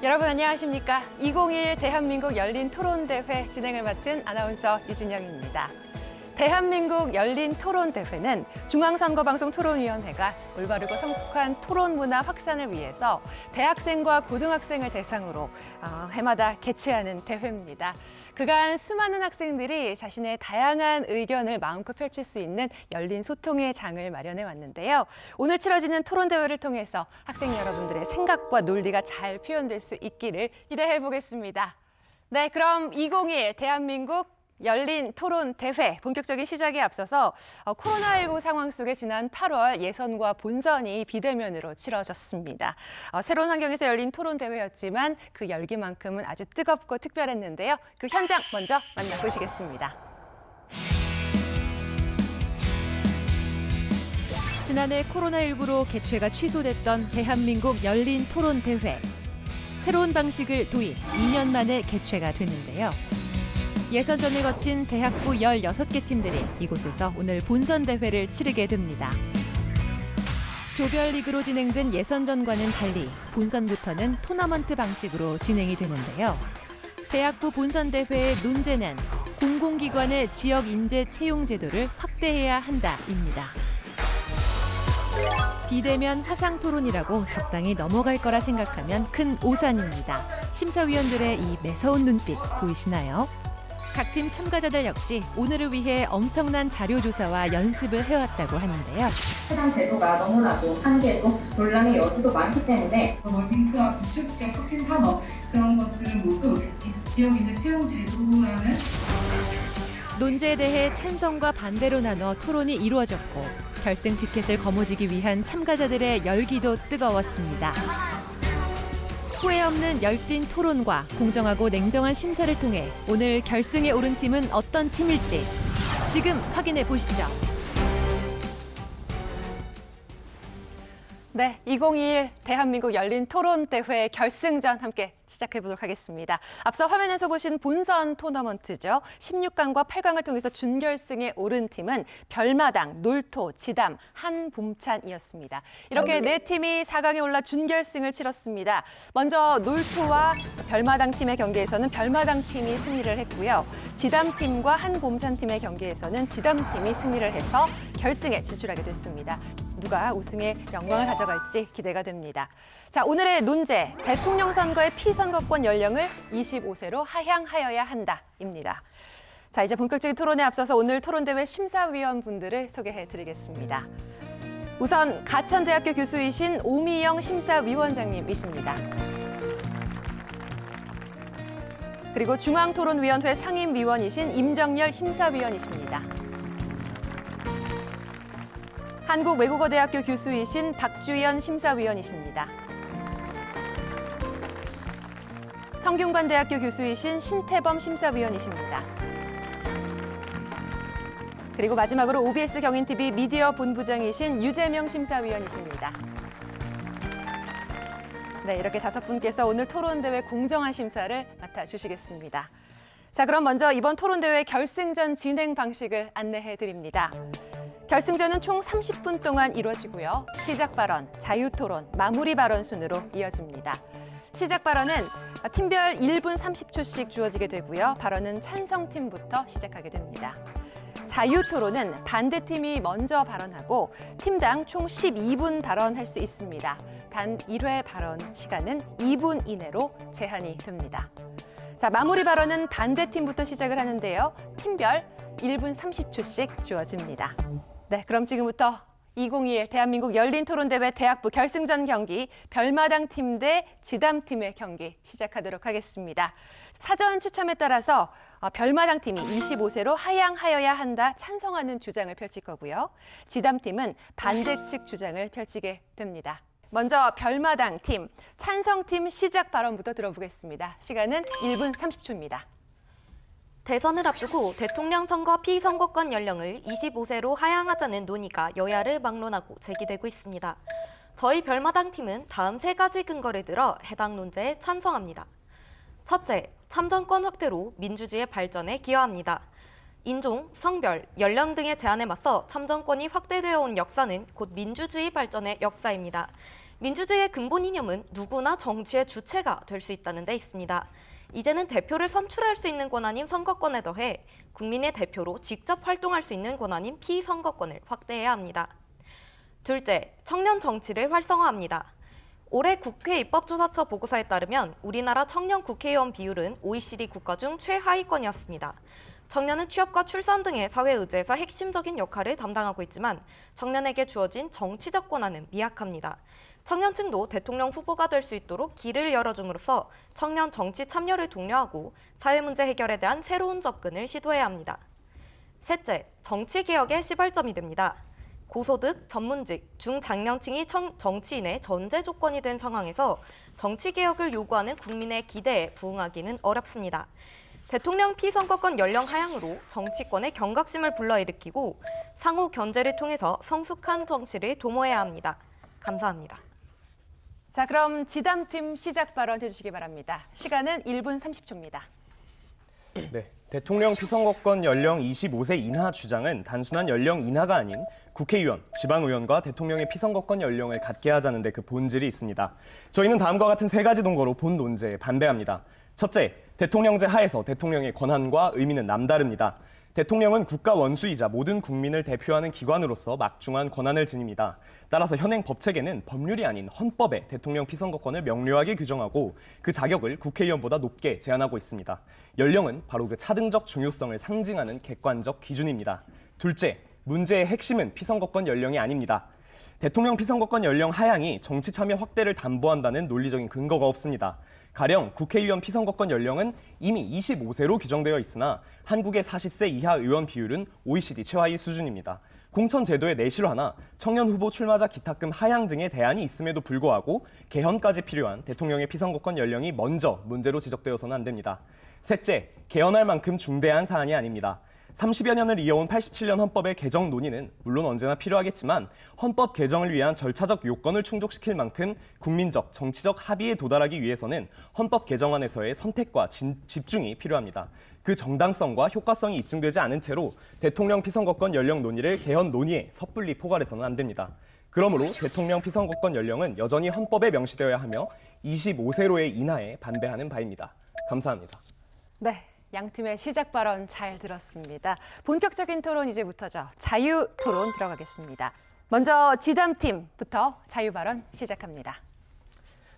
여러분 안녕하십니까? 2021 대한민국 열린 토론대회 진행을 맡은 아나운서 유진영입니다. 대한민국 열린 토론대회는 중앙선거방송 토론위원회가 올바르고 성숙한 토론 문화 확산을 위해서 대학생과 고등학생을 대상으로 해마다 개최하는 대회입니다. 그간 수많은 학생들이 자신의 다양한 의견을 마음껏 펼칠 수 있는 열린 소통의 장을 마련해 왔는데요. 오늘 치러지는 토론대회를 통해서 학생 여러분들의 생각과 논리가 잘 표현될 수 있기를 기대해 보겠습니다. 네, 그럼 2021 대한민국 열린 토론 대회 본격적인 시작에 앞서서 코로나19 상황 속에 지난 8월 예선과 본선이 비대면으로 치러졌습니다. 새로운 환경에서 열린 토론 대회였지만 그 열기만큼은 아주 뜨겁고 특별했는데요. 그 현장 먼저 만나보시겠습니다. 지난해 코로나19로 개최가 취소됐던 대한민국 열린 토론 대회. 새로운 방식을 도입, 2년 만에 개최가 됐는데요. 예선전을 거친 대학부 16개 팀들이 이곳에서 오늘 본선 대회를 치르게 됩니다. 조별리그로 진행된 예선전과는 달리 본선부터는 토너먼트 방식으로 진행이 되는데요. 대학부 본선 대회의 논제는 공공기관의 지역 인재 채용 제도를 확대해야 한다입니다. 비대면 화상 토론이라고 적당히 넘어갈 거라 생각하면 큰 오산입니다. 심사위원들의 이 매서운 눈빛 보이시나요? 각 팀 참가자들 역시 오늘을 위해 엄청난 자료조사와 연습을 해왔다고 하는데요. 해당 제도가 너무나도 한계도 논란의 여지도 많기 때문에 월딩크와 구축 지역 혁신 산업 그런 것들은 모두 지역 인재 채용 제도라는 논제에 대해 찬성과 반대로 나눠 토론이 이루어졌고 결승 티켓을 거머쥐기 위한 참가자들의 열기도 뜨거웠습니다. 후회 없는 열띤 토론과 공정하고 냉정한 심사를 통해 오늘 결승에 오른 팀은 어떤 팀일지 지금 확인해 보시죠. 네, 2021 대한민국 열린 토론대회 결승전 함께 시작해 보도록 하겠습니다. 앞서 화면에서 보신 본선 토너먼트죠. 16강과 8강을 통해서 준결승에 오른 팀은 별마당, 놀토, 지담, 한봄찬이었습니다. 이렇게 네 팀이 4강에 올라 준결승을 치렀습니다. 먼저 놀토와 별마당 팀의 경기에서는 별마당 팀이 승리를 했고요. 지담 팀과 한봄찬 팀의 경기에서는 지담 팀이 승리를 해서 결승에 진출하게 됐습니다. 누가 우승의 영광을 가져갈지 기대가 됩니다. 자, 오늘의 논제, 대통령 선거의 피선거권 연령을 25세로 하향하여야 한다입니다. 자, 이제 본격적인 토론에 앞서서 오늘 토론대회 심사위원분들을 소개해드리겠습니다. 우선 가천대학교 교수이신 오미영 심사위원장님이십니다. 그리고 중앙토론위원회 상임위원이신 임정열 심사위원이십니다. 한국외국어대학교 교수이신 박주연 심사위원이십니다. 성균관대학교 교수이신 신태범 심사위원이십니다. 그리고 마지막으로 OBS 경인TV 미디어 본부장이신 유재명 심사위원이십니다. 네, 이렇게 5분께서 오늘 토론대회 공정한 심사를 맡아주시겠습니다. 자, 그럼 먼저 이번 토론대회 결승전 진행 방식을 안내해 드립니다. 결승전은 총 30분 동안 이루어지고요. 시작 발언, 자유 토론, 마무리 발언 순으로 이어집니다. 시작 발언은 팀별 1분 30초씩 주어지게 되고요. 발언은 찬성팀부터 시작하게 됩니다. 자유 토론은 반대팀이 먼저 발언하고 팀당 총 12분 발언할 수 있습니다. 단 1회 발언 시간은 2분 이내로 제한이 됩니다. 자, 마무리 발언은 반대팀부터 시작을 하는데요. 팀별 1분 30초씩 주어집니다. 네, 그럼 지금부터 2021 대한민국 열린 토론대회 대학부 결승전 경기 별마당 팀 대 지담 팀의 경기 시작하도록 하겠습니다. 사전 추첨에 따라서 별마당 팀이 25세로 하향하여야 한다 찬성하는 주장을 펼칠 거고요. 지담 팀은 반대 측 주장을 펼치게 됩니다. 먼저 별마당 팀, 찬성팀 시작 발언부터 들어보겠습니다. 시간은 1분 30초입니다. 대선을 앞두고 대통령 선거 피선거권 연령을 25세로 하향하자는 논의가 여야를 막론하고 제기되고 있습니다. 저희 별마당 팀은 다음 3가지 근거를 들어 해당 논제에 찬성합니다. 첫째, 참정권 확대로 민주주의 발전에 기여합니다. 인종, 성별, 연령 등의 제한에 맞서 참정권이 확대되어 온 역사는 곧 민주주의 발전의 역사입니다. 민주주의의 근본 이념은 누구나 정치의 주체가 될 수 있다는 데 있습니다. 이제는 대표를 선출할 수 있는 권한인 선거권에 더해 국민의 대표로 직접 활동할 수 있는 권한인 피선거권을 확대해야 합니다. 둘째, 청년 정치를 활성화합니다. 올해 국회 입법조사처 보고서에 따르면 우리나라 청년 국회의원 비율은 OECD 국가 중 최하위권이었습니다. 청년은 취업과 출산 등의 사회 의제에서 핵심적인 역할을 담당하고 있지만 청년에게 주어진 정치적 권한은 미약합니다. 청년층도 대통령 후보가 될 수 있도록 길을 열어줌으로써 청년 정치 참여를 독려하고 사회 문제 해결에 대한 새로운 접근을 시도해야 합니다. 셋째, 정치개혁의 시발점이 됩니다. 고소득, 전문직, 중장년층이 정치인의 전제 조건이 된 상황에서 정치개혁을 요구하는 국민의 기대에 부응하기는 어렵습니다. 대통령 피선거권 연령 하향으로 정치권의 경각심을 불러일으키고 상호 견제를 통해서 성숙한 정치를 도모해야 합니다. 감사합니다. 자, 그럼 지담팀 시작 발언 해주시기 바랍니다. 시간은 1분 30초입니다. 네, 대통령 피선거권 연령 25세 인하 주장은 단순한 연령 인하가 아닌 국회의원, 지방의원과 대통령의 피선거권 연령을 갖게 하자는 데 그 본질이 있습니다. 저희는 다음과 같은 세 가지 동거로 본 논제에 반대합니다. 첫째, 대통령제 하에서 대통령의 권한과 의미는 남다릅니다. 대통령은 국가 원수이자 모든 국민을 대표하는 기관으로서 막중한 권한을 지닙니다. 따라서 현행 법체계는 법률이 아닌 헌법에 대통령 피선거권을 명료하게 규정하고 그 자격을 국회의원보다 높게 제한하고 있습니다. 연령은 바로 그 차등적 중요성을 상징하는 객관적 기준입니다. 둘째, 문제의 핵심은 피선거권 연령이 아닙니다. 대통령 피선거권 연령 하향이 정치 참여 확대를 담보한다는 논리적인 근거가 없습니다. 가령 국회의원 피선거권 연령은 이미 25세로 규정되어 있으나 한국의 40세 이하 의원 비율은 OECD 최하위 수준입니다. 공천 제도의 내실화나 청년 후보 출마자 기탁금 하향 등의 대안이 있음에도 불구하고 개헌까지 필요한 대통령의 피선거권 연령이 먼저 문제로 지적되어서는 안 됩니다. 셋째, 개헌할 만큼 중대한 사안이 아닙니다. 30여 년을 이어온 87년 헌법의 개정 논의는 물론 언제나 필요하겠지만 헌법 개정을 위한 절차적 요건을 충족시킬 만큼 국민적, 정치적 합의에 도달하기 위해서는 헌법 개정안에서의 선택과 집중이 필요합니다. 그 정당성과 효과성이 입증되지 않은 채로 대통령 피선거권 연령 논의를 개헌 논의에 섣불리 포괄해서는 안 됩니다. 그러므로 대통령 피선거권 연령은 여전히 헌법에 명시되어야 하며 25세로의 인하에 반대하는 바입니다. 감사합니다. 네, 양 팀의 시작 발언 잘 들었습니다. 본격적인 토론 이제부터죠. 자유 토론 들어가겠습니다. 먼저 지담팀부터 자유 발언 시작합니다.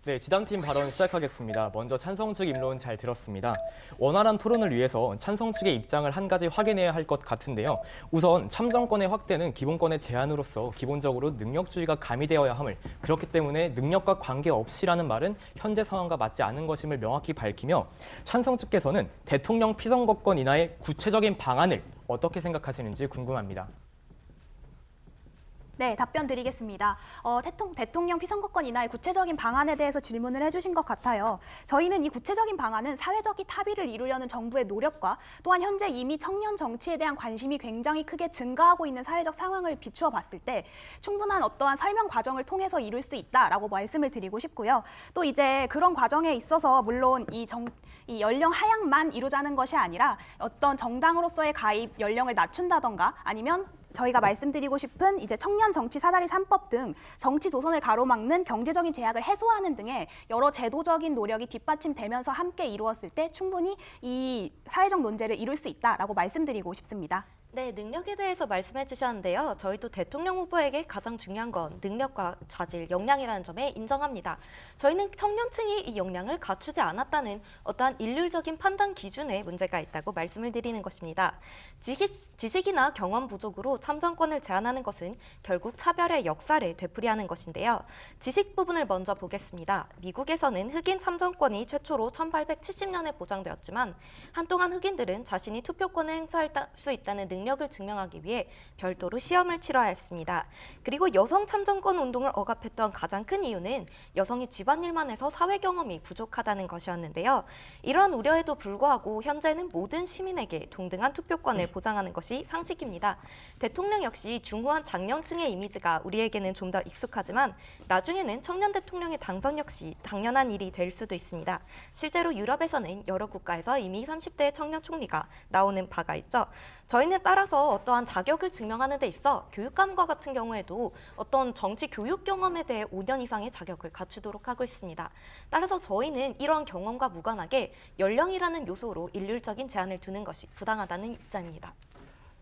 네, 지담팀 발언 시작하겠습니다. 먼저 찬성 측 입론 잘 들었습니다. 원활한 토론을 위해서 찬성 측의 입장을 한 가지 확인해야 할 것 같은데요. 우선 참정권의 확대는 기본권의 제한으로서 기본적으로 능력주의가 가미되어야 함을, 그렇기 때문에 능력과 관계없이라는 말은 현재 상황과 맞지 않은 것임을 명확히 밝히며, 찬성 측께서는 대통령 피선거권 인하의 구체적인 방안을 어떻게 생각하시는지 궁금합니다. 네, 답변 드리겠습니다. 대통령 피선거권 인하의 구체적인 방안에 대해서 질문을 해주신 것 같아요. 저희는 이 구체적인 방안은 사회적 합의를 이루려는 정부의 노력과 또한 현재 이미 청년 정치에 대한 관심이 굉장히 크게 증가하고 있는 사회적 상황을 비추어 봤을 때 충분한 어떠한 설명 과정을 통해서 이룰 수 있다라고 말씀을 드리고 싶고요. 또 이제 그런 과정에 있어서 물론 이 연령 하향만 이루자는 것이 아니라 어떤 정당으로서의 가입 연령을 낮춘다던가 아니면 저희가 말씀드리고 싶은 이제 청년 정치 사다리 3법 등 정치 도선을 가로막는 경제적인 제약을 해소하는 등의 여러 제도적인 노력이 뒷받침되면서 함께 이루었을 때 충분히 이 사회적 논제를 이룰 수 있다라고 말씀드리고 싶습니다. 네, 능력에 대해서 말씀해 주셨는데요. 저희도 대통령 후보에게 가장 중요한 건 능력과 자질, 역량이라는 점에 인정합니다. 저희는 청년층이 이 역량을 갖추지 않았다는 어떠한 일률적인 판단 기준에 문제가 있다고 말씀을 드리는 것입니다. 지식이나 경험 부족으로 참정권을 제한하는 것은 결국 차별의 역사를 되풀이하는 것인데요. 지식 부분을 먼저 보겠습니다. 미국에서는 흑인 참정권이 최초로 1870년에 보장되었지만 한동안 흑인들은 자신이 투표권을 행사할 수 있다는 능력을 증명하기 위해 별도로 시험을 치러야 했습니다. 그리고 여성 참정권 운동을 억압했던 가장 큰 이유는 여성이 집안일만 해서 사회 경험이 부족하다는 것이었는데요. 이러한 우려에도 불구하고 현재는 모든 시민에게 동등한 투표권을 보장하는 것이 상식입니다. 대통령 역시 중후한 장년층의 이미지가 우리에게는 좀 더 익숙하지만 나중에는 청년 대통령의 당선 역시 당연한 일이 될 수도 있습니다. 실제로 유럽에서는 여러 국가에서 이미 30대 청년 총리가 나오는 바가 있죠. 저희는 따라서 어떠한 자격을 증명하는 데 있어 교육감과 같은 경우에도 어떤 정치 교육 경험에 대해 5년 이상의 자격을 갖추도록 하고 있습니다. 따라서 저희는 이러한 경험과 무관하게 연령이라는 요소로 일률적인 제한을 두는 것이 부당하다는 입장입니다.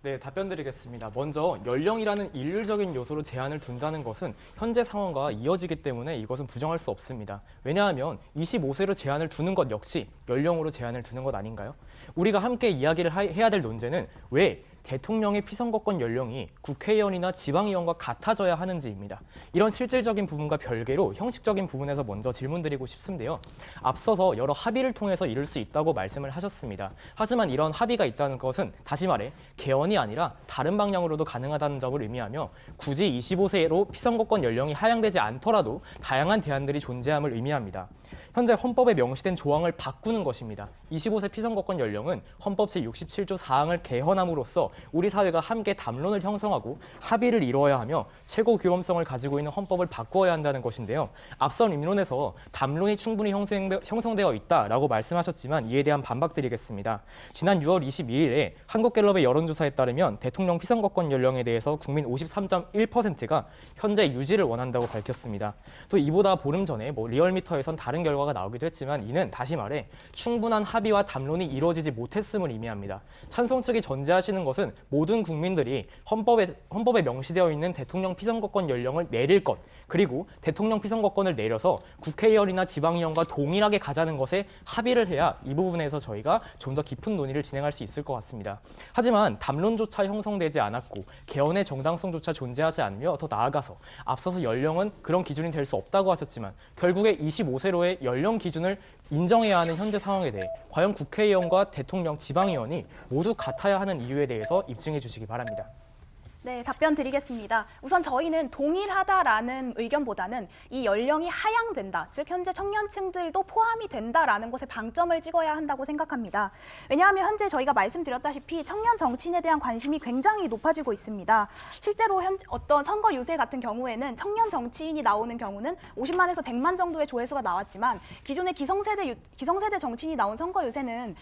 네, 답변 드리겠습니다. 먼저 연령이라는 일률적인 요소로 제한을 둔다는 것은 현재 상황과 이어지기 때문에 이것은 부정할 수 없습니다. 왜냐하면 25세로 제한을 두는 것 역시 연령으로 제한을 두는 것 아닌가요? 우리가 함께 이야기를 해야 될 논제는 왜 대통령의 피선거권 연령이 국회의원이나 지방의원과 같아져야 하는지입니다. 이런 실질적인 부분과 별개로 형식적인 부분에서 먼저 질문드리고 싶은데요. 앞서서 여러 합의를 통해서 이룰 수 있다고 말씀을 하셨습니다. 하지만 이런 합의가 있다는 것은 다시 말해 개헌이 아니라 다른 방향으로도 가능하다는 점을 의미하며 굳이 25세로 피선거권 연령이 하향되지 않더라도 다양한 대안들이 존재함을 의미합니다. 현재 헌법에 명시된 조항을 바꾸는 것입니다. 25세 피선거권 연령은 헌법 제67조 4항을 개헌함으로써 우리 사회가 함께 담론을 형성하고 합의를 이루어야 하며 최고 규범성을 가지고 있는 헌법을 바꾸어야 한다는 것인데요. 앞선 입론에서 담론이 충분히 형성되어 있다라고 말씀하셨지만 이에 대한 반박드리겠습니다. 지난 6월 22일에 한국갤럽의 여론조사에 따르면 대통령 피선거권 연령에 대해서 국민 53.1%가 현재 유지를 원한다고 밝혔습니다. 또 이보다 보름 전에 리얼미터에선 다른 결과가 나오기도 했지만 이는 다시 말해 충분한 합의와 담론이 이루어지지 못했음을 의미합니다. 찬성 측이 전제하시는 것은 모든 국민들이 헌법에 명시되어 있는 대통령 피선거권 연령을 내릴 것, 그리고 대통령 피선거권을 내려서 국회의원이나 지방의원과 동일하게 가자는 것에 합의를 해야 이 부분에서 저희가 좀 더 깊은 논의를 진행할 수 있을 것 같습니다. 하지만 담론조차 형성되지 않았고 개헌의 정당성조차 존재하지 않으며 더 나아가서 앞서서 연령은 그런 기준이 될 수 없다고 하셨지만 결국에 25세로의 연령 기준을 인정해야 하는 현재 상황에 대해 과연 국회의원과 대통령, 지방의원이 모두 같아야 하는 이유에 대해서 입증해 주시기 바랍니다. 네, 답변 드리겠습니다. 우선 저희는 동일하다라는 의견보다는 이 연령이 하향된다, 즉 현재 청년층들도 포함이 된다라는 것에 방점을 찍어야 한다고 생각합니다. 왜냐하면 현재 저희가 말씀드렸다시피 청년 정치인에 대한 관심이 굉장히 높아지고 있습니다. 실제로 어떤 선거 유세 같은 경우에는 청년 정치인이 나오는 경우는 50만에서 100만 정도의 조회수가 나왔지만 기존의 기성세대 정치인이 나온 선거 유세는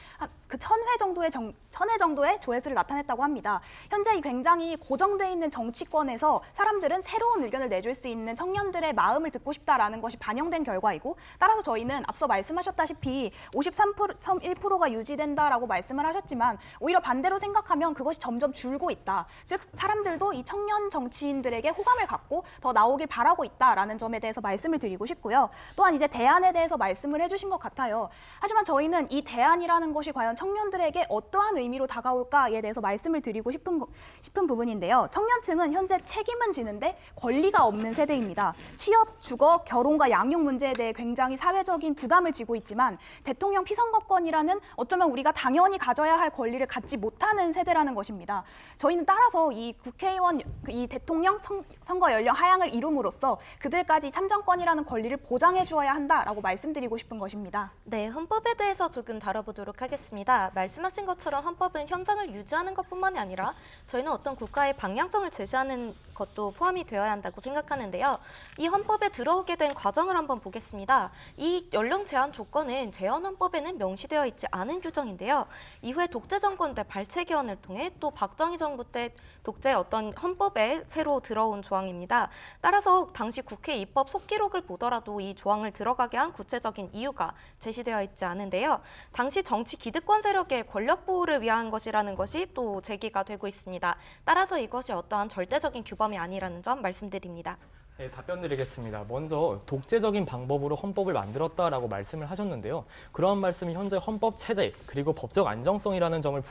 그 1000회 정도의 조회수를 나타냈다고 합니다. 현재 굉장히 고정돼 있는 정치권에서 사람들은 새로운 의견을 내줄 수 있는 청년들의 마음을 듣고 싶다라는 것이 반영된 결과이고, 따라서 저희는 앞서 말씀하셨다시피 53.1%가 유지된다라고 말씀을 하셨지만 오히려 반대로 생각하면 그것이 점점 줄고 있다. 즉 사람들도 이 청년 정치인들에게 호감을 갖고 더 나오길 바라고 있다라는 점에 대해서 말씀을 드리고 싶고요. 또한 이제 대안에 대해서 말씀을 해주신 것 같아요. 하지만 저희는 이 대안이라는 것이 과연 청년들에게 어떠한 의미로 다가올까에 대해서 말씀을 드리고 싶은 부분인데요. 청년층은 현재 책임은 지는데 권리가 없는 세대입니다. 취업, 주거, 결혼과 양육 문제에 대해 굉장히 사회적인 부담을 지고 있지만 대통령 피선거권이라는 어쩌면 우리가 당연히 가져야 할 권리를 갖지 못하는 세대라는 것입니다. 저희는 따라서 이 국회의원, 이 대통령 선거 연령 하향을 이룸으로써 그들까지 참정권이라는 권리를 보장해 주어야 한다라고 말씀드리고 싶은 것입니다. 네, 헌법에 대해서 조금 다뤄보도록 하겠습니다. 말씀하신 것처럼 헌법은 현상을 유지하는 것뿐만이 아니라 저희는 어떤 국가의 방향성을 제시하는 것도 포함이 되어야 한다고 생각하는데요. 이 헌법에 들어오게 된 과정을 한번 보겠습니다. 이 연령 제한 조건은 재헌헌법에는 명시되어 있지 않은 규정인데요. 이후에 독재 정권 때 발췌 개헌을 통해 또 박정희 정부 때 독재 어떤 헌법에 새로 들어온 조항입니다. 따라서 당시 국회 입법 속기록을 보더라도 이 조항을 들어가게 한 구체적인 이유가 제시되어 있지 않은데요. 당시 정치 기득권 세력의 권력 보호를 위한 것이라는 것이 또 제기가 되고 있습니다. 따라서 이것이 어떠한 절대적인 규범이 아니라는 점 말씀드립니다. 네, 답변 드리겠습니다. 먼저 독재적인 방법으로 헌법을 만들었다라고 말씀을 하셨는데요. 그러한 말씀이 현재 헌법 체제 그리고 법적 안정성이라는 점을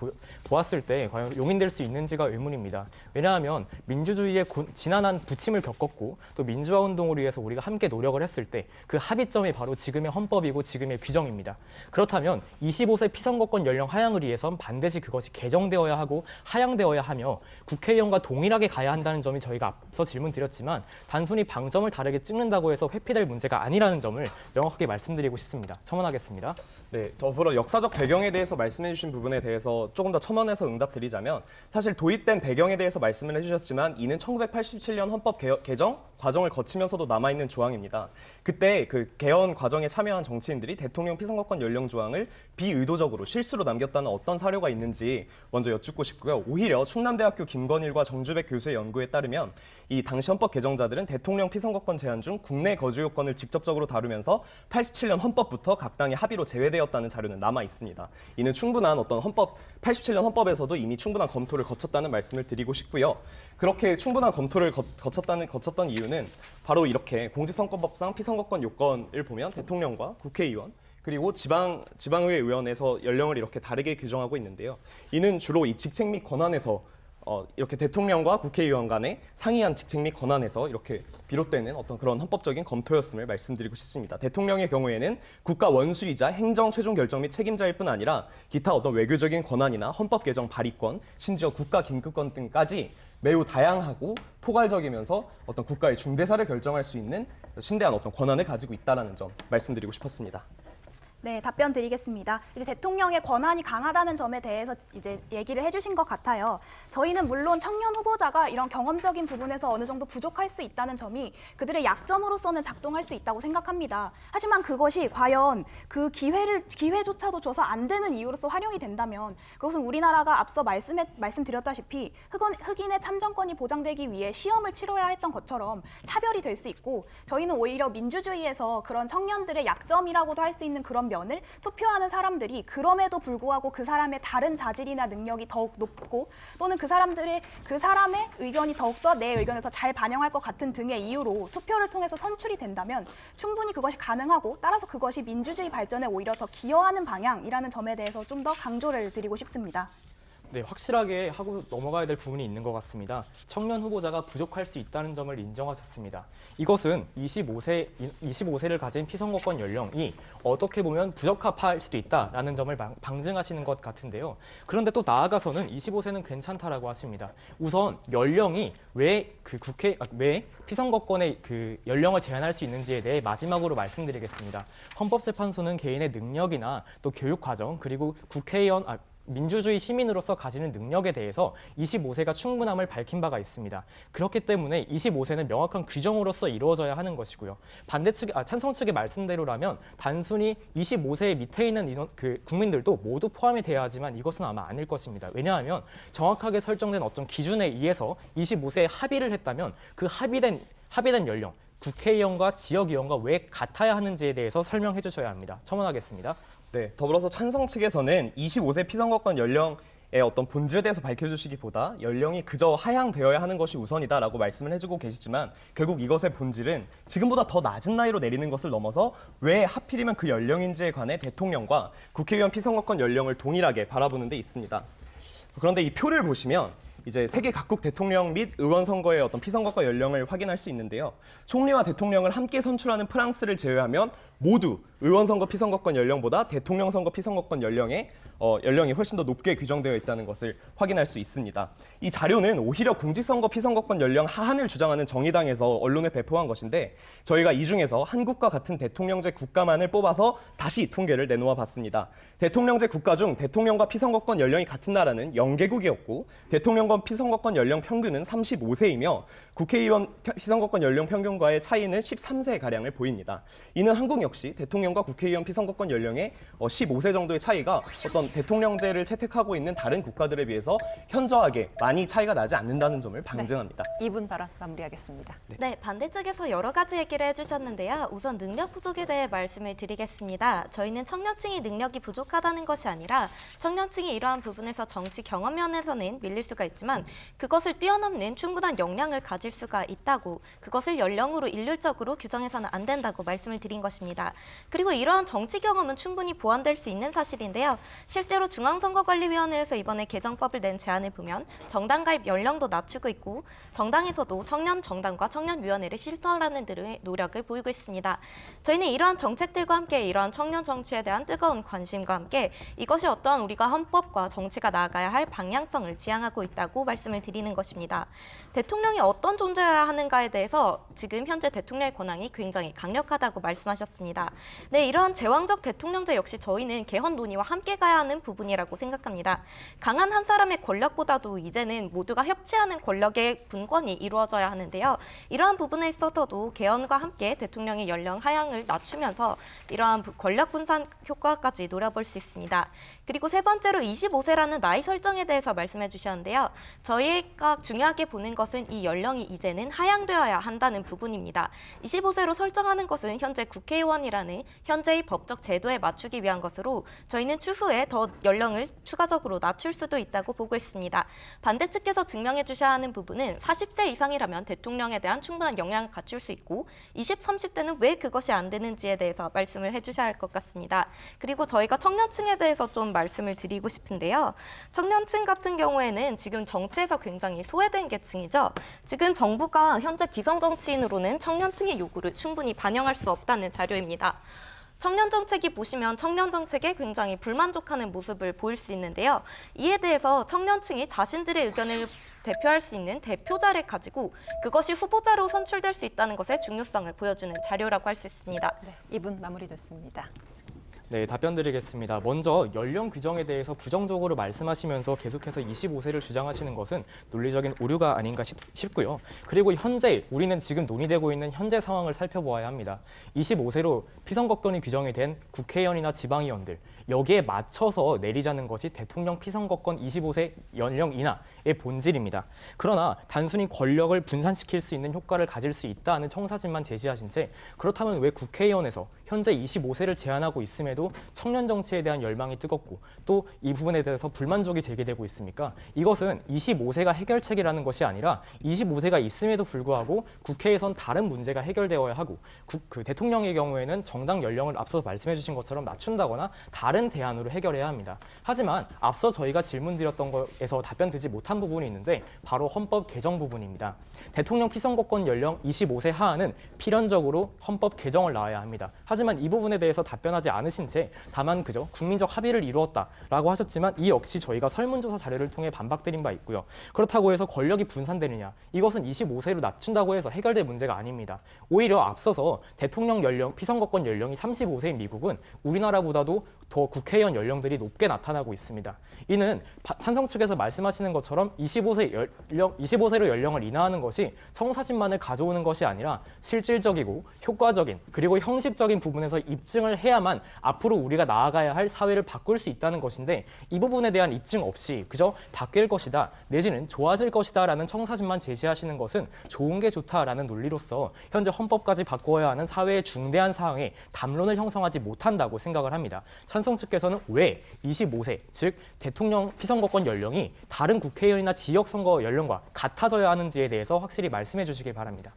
보았을 때 과연 용인될 수 있는지가 의문입니다. 왜냐하면 민주주의의 지난한 부침을 겪었고 또 민주화 운동을 위해서 우리가 함께 노력을 했을 때 그 합의점이 바로 지금의 헌법이고 지금의 규정입니다. 그렇다면 25세 피선거권 연령 하향을 위해선 반드시 그것이 개정되어야 하고 하향되어야 하며 국회의원과 동일하게 가야 한다는 점이 저희가 앞서 질문드렸지만 단순히 방점을 다르게 찍는다고 해서 회피될 문제가 아니라는 점을 명확하게 말씀드리고 싶습니다. 첨언하겠습니다. 네, 더불어 역사적 배경에 대해서 말씀해 주신 부분에 대해서 조금 더 첨언해서 응답드리자면 사실 도입된 배경에 대해서 말씀을 해주셨지만 이는 1987년 헌법 개정 과정을 거치면서도 남아있는 조항입니다. 그때 그 개헌 과정에 참여한 정치인들이 대통령 피선거권 연령 조항을 비의도적으로 실수로 남겼다는 어떤 사료가 있는지 먼저 여쭙고 싶고요. 오히려 충남대학교 김건일과 정주백 교수의 연구에 따르면 이 당시 헌법 개정자들은 대통령 피선거권 제한 중 국내 거주 요건을 직접적으로 다루면서 87년 헌법부터 각 당의 합의로 제외되었다는 자료는 남아 있습니다. 이는 충분한 어떤 87년 헌법에서도 이미 충분한 검토를 거쳤다는 말씀을 드리고 싶고요. 그렇게 충분한 검토를 거쳤던 이유는 바로 이렇게 공직선거법상 피선거권 요건을 보면 대통령과 국회의원 그리고 지방의회 의원에서 연령을 이렇게 다르게 규정하고 있는데요. 이는 주로 이 직책 및 권한에서 이렇게 대통령과 국회의원 간의 상이한 직책 및 권한에서 이렇게 비롯되는 어떤 그런 헌법적인 검토였음을 말씀드리고 싶습니다. 대통령의 경우에는 국가 원수이자 행정 최종 결정 및 책임자일 뿐 아니라 기타 어떤 외교적인 권한이나 헌법 개정 발의권, 심지어 국가 긴급권 등까지 매우 다양하고 포괄적이면서 어떤 국가의 중대사를 결정할 수 있는 신대한 어떤 권한을 가지고 있다는 점 말씀드리고 싶었습니다. 네, 답변 드리겠습니다. 이제 대통령의 권한이 강하다는 점에 대해서 이제 얘기를 해주신 것 같아요. 저희는 물론 청년 후보자가 이런 경험적인 부분에서 어느 정도 부족할 수 있다는 점이 그들의 약점으로서는 작동할 수 있다고 생각합니다. 하지만 그것이 과연 그 기회조차도 줘서 안 되는 이유로서 활용이 된다면 그것은 우리나라가 앞서 말씀드렸다시피 흑인의 참정권이 보장되기 위해 시험을 치러야 했던 것처럼 차별이 될 수 있고 저희는 오히려 민주주의에서 그런 청년들의 약점이라고도 할 수 있는 그런 면을 투표하는 사람들이 그럼에도 불구하고 그 사람의 다른 자질이나 능력이 더욱 높고 또는 그 사람의 의견이 더욱더 내 의견을 더 잘 반영할 것 같은 등의 이유로 투표를 통해서 선출이 된다면 충분히 그것이 가능하고 따라서 그것이 민주주의 발전에 오히려 더 기여하는 방향이라는 점에 대해서 좀 더 강조를 드리고 싶습니다. 네, 확실하게 하고 넘어가야 될 부분이 있는 것 같습니다. 청년 후보자가 부족할 수 있다는 점을 인정하셨습니다. 이것은 25세를 가진 피선거권 연령이 어떻게 보면 부적합할 수도 있다라는 점을 방증하시는 것 같은데요. 그런데 또 나아가서는 25세는 괜찮다라고 하십니다. 우선 연령이 왜 피선거권의 그 연령을 제한할 수 있는지에 대해 마지막으로 말씀드리겠습니다. 헌법재판소는 개인의 능력이나 또 교육 과정 그리고 민주주의 시민으로서 가지는 능력에 대해서 25세가 충분함을 밝힌 바가 있습니다. 그렇기 때문에 25세는 명확한 규정으로서 이루어져야 하는 것이고요. 찬성 측의 말씀대로라면 단순히 25세 밑에 있는 국민들도 모두 포함이 되어야 하지만 이것은 아마 아닐 것입니다. 왜냐하면 정확하게 설정된 어떤 기준에 의해서 25세에 합의를 했다면 그 합의된 연령, 국회의원과 지역의원과 왜 같아야 하는지에 대해서 설명해 주셔야 합니다. 첨언하겠습니다. 네, 더불어서 찬성 측에서는 25세 피선거권 연령의 어떤 본질에 대해서 밝혀주시기보다 연령이 그저 하향되어야 하는 것이 우선이다라고 말씀을 해주고 계시지만 결국 이것의 본질은 지금보다 더 낮은 나이로 내리는 것을 넘어서 왜 하필이면 그 연령인지에 관해 대통령과 국회의원 피선거권 연령을 동일하게 바라보는 데 있습니다. 그런데 이 표를 보시면 이제 세계 각국 대통령 및 의원 선거의 어떤 피선거권 연령을 확인할 수 있는데요. 총리와 대통령을 함께 선출하는 프랑스를 제외하면 모두 의원 선거 피선거권 연령보다 대통령 선거 피선거권 연령이 훨씬 더 높게 규정되어 있다는 것을 확인할 수 있습니다. 이 자료는 오히려 공직선거 피선거권 연령 하한을 주장하는 정의당에서 언론에 배포한 것인데 저희가 이 중에서 한국과 같은 대통령제 국가만을 뽑아서 다시 통계를 내놓아 봤습니다. 대통령제 국가 중 대통령과 피선거권 연령이 같은 나라는 0개국이었고 대통령과 피선거권 연령 평균은 35세이며 국회의원 피선거권 연령 평균과의 차이는 13세가량을 보입니다. 이는 한국 역시 대통령과 국회의원 피선거권 연령의 15세 정도의 차이가 어떤 대통령제를 채택하고 있는 다른 국가들에 비해서 현저하게 많이 차이가 나지 않는다는 점을 방증합니다. 네, 2분 발언 마무리하겠습니다. 네, 반대쪽에서 여러 가지 얘기를 해주셨는데요. 우선 능력 부족에 대해 말씀을 드리겠습니다. 저희는 청년층이 능력이 부족하다는 것이 아니라 청년층이 이러한 부분에서 정치 경험 면에서는 밀릴 수가 있지만 그것을 뛰어넘는 충분한 역량을 가질 수가 있다고 그것을 연령으로 일률적으로 규정해서는 안 된다고 말씀을 드린 것입니다. 그리고 이러한 정치 경험은 충분히 보완될 수 있는 사실인데요. 실제로 중앙선거관리위원회에서 이번에 개정법을 낸 제안을 보면 정당 가입 연령도 낮추고 있고 정당에서도 청년 정당과 청년위원회를 실설하는 등의 노력을 보이고 있습니다. 저희는 이러한 정책들과 함께 이러한 청년 정치에 대한 뜨거운 관심과 함께 이것이 어떠한 우리가 헌법과 정치가 나아가야 할 방향성을 지향하고 있다고 있다고 말씀을 드리는 것입니다. 대통령이 어떤 존재여야 하는가에 대해서 지금 현재 대통령의 권한이 굉장히 강력하다고 말씀하셨습니다. 네, 이러한 제왕적 대통령제 역시 저희는 개헌 논의와 함께 가야 하는 부분이라고 생각합니다. 강한 한 사람의 권력보다도 이제는 모두가 협치하는 권력의 분권이 이루어져야 하는데요. 이러한 부분에 있어서도 개헌과 함께 대통령의 연령 하향을 낮추면서 이러한 권력 분산 효과까지 노려볼 수 있습니다. 그리고 세 번째로 25세라는 나이 설정에 대해서 말씀해 주셨는데요. 저희가 중요하게 보는 것은 이 연령이 이제는 하향되어야 한다는 부분입니다. 25세로 설정하는 것은 현재 국회의원이라는 현재의 법적 제도에 맞추기 위한 것으로 저희는 추후에 더 연령을 추가적으로 낮출 수도 있다고 보고 있습니다. 반대 측에서 증명해 주셔야 하는 부분은 40세 이상이라면 대통령에 대한 충분한 역량을 갖출 수 있고 20, 30대는 왜 그것이 안 되는지에 대해서 말씀을 해주셔야 할 것 같습니다. 그리고 저희가 청년층에 대해서 좀 말씀을 드리고 싶은데요. 청년층 같은 경우에는 지금 정치에서 굉장히 소외된 계층이죠. 지금 정부가 현재 기성 정치인으로는 청년층의 요구를 충분히 반영할 수 없다는 자료입니다. 청년 정책이 보시면 청년 정책에 굉장히 불만족하는 모습을 보일 수 있는데요. 이에 대해서 청년층이 자신들의 의견을 대표할 수 있는 대표자를 가지고 그것이 후보자로 선출될 수 있다는 것의 중요성을 보여주는 자료라고 할 수 있습니다. 네, 2분 마무리됐습니다. 네, 답변 드리겠습니다. 먼저 연령 규정에 대해서 부정적으로 말씀하시면서 계속해서 25세를 주장하시는 것은 논리적인 오류가 아닌가 싶고요. 그리고 현재 우리는 지금 논의되고 있는 현재 상황을 살펴보아야 합니다. 25세로 피선거권이 규정이 된 국회의원이나 지방의원들 여기에 맞춰서 내리자는 것이 대통령 피선거권 25세 연령 인하의 본질입니다. 그러나 단순히 권력을 분산시킬 수 있는 효과를 가질 수 있다는 청사진만 제시하신 채 그렇다면 왜 국회의원에서 현재 25세를 제한하고 있음에도 청년 정치에 대한 열망이 뜨겁고 또 이 부분에 대해서 불만족이 제기되고 있습니까? 이것은 25세가 해결책이라는 것이 아니라 25세가 있음에도 불구하고 국회에선 다른 문제가 해결되어야 하고 그 대통령의 경우에는 정당 연령을 앞서 말씀해 주신 것처럼 낮춘다거나 다른 대안으로 해결해야 합니다. 하지만 앞서 저희가 질문 드렸던 거에서 답변 드리지 못한 부분이 있는데 바로 헌법 개정 부분입니다. 대통령 피선거권 연령 25세 하하는 필연적으로 헌법 개정을 나와야 합니다. 하지만 이 부분에 대해서 답변하지 않으신 채 다만 그저 국민적 합의를 이루었다라고 하셨지만 이 역시 저희가 설문조사 자료를 통해 반박드린 바 있고요. 그렇다고 해서 권력이 분산되느냐? 이것은 25세로 낮춘다고 해서 해결될 문제가 아닙니다. 오히려 앞서서 대통령 연령, 피선거권 연령이 35세인 미국은 우리나라보다도 더 국회의원 연령들이 높게 나타나고 있습니다. 이는 찬성 측에서 말씀하시는 것처럼 25세로 연령을 인하하는 것이 청사진만을 가져오는 것이 아니라 실질적이고 효과적인 그리고 형식적인 부분에서 입증을 해야만 앞으로 우리가 나아가야 할 사회를 바꿀 수 있다는 것인데 이 부분에 대한 입증 없이 그저 바뀔 것이다 내지는 좋아질 것이다 라는 청사진만 제시하시는 것은 좋은 게 좋다라는 논리로서 현재 헌법까지 바꿔야 하는 사회의 중대한 사항에 담론을 형성하지 못한다고 생각을 합니다. 찬성 측께서는 왜 25세, 즉 대통령 피선거권 연령이 다른 국회의원이나 지역선거 연령과 같아져야 하는지에 대해서 확실히 말씀해 주시기 바랍니다.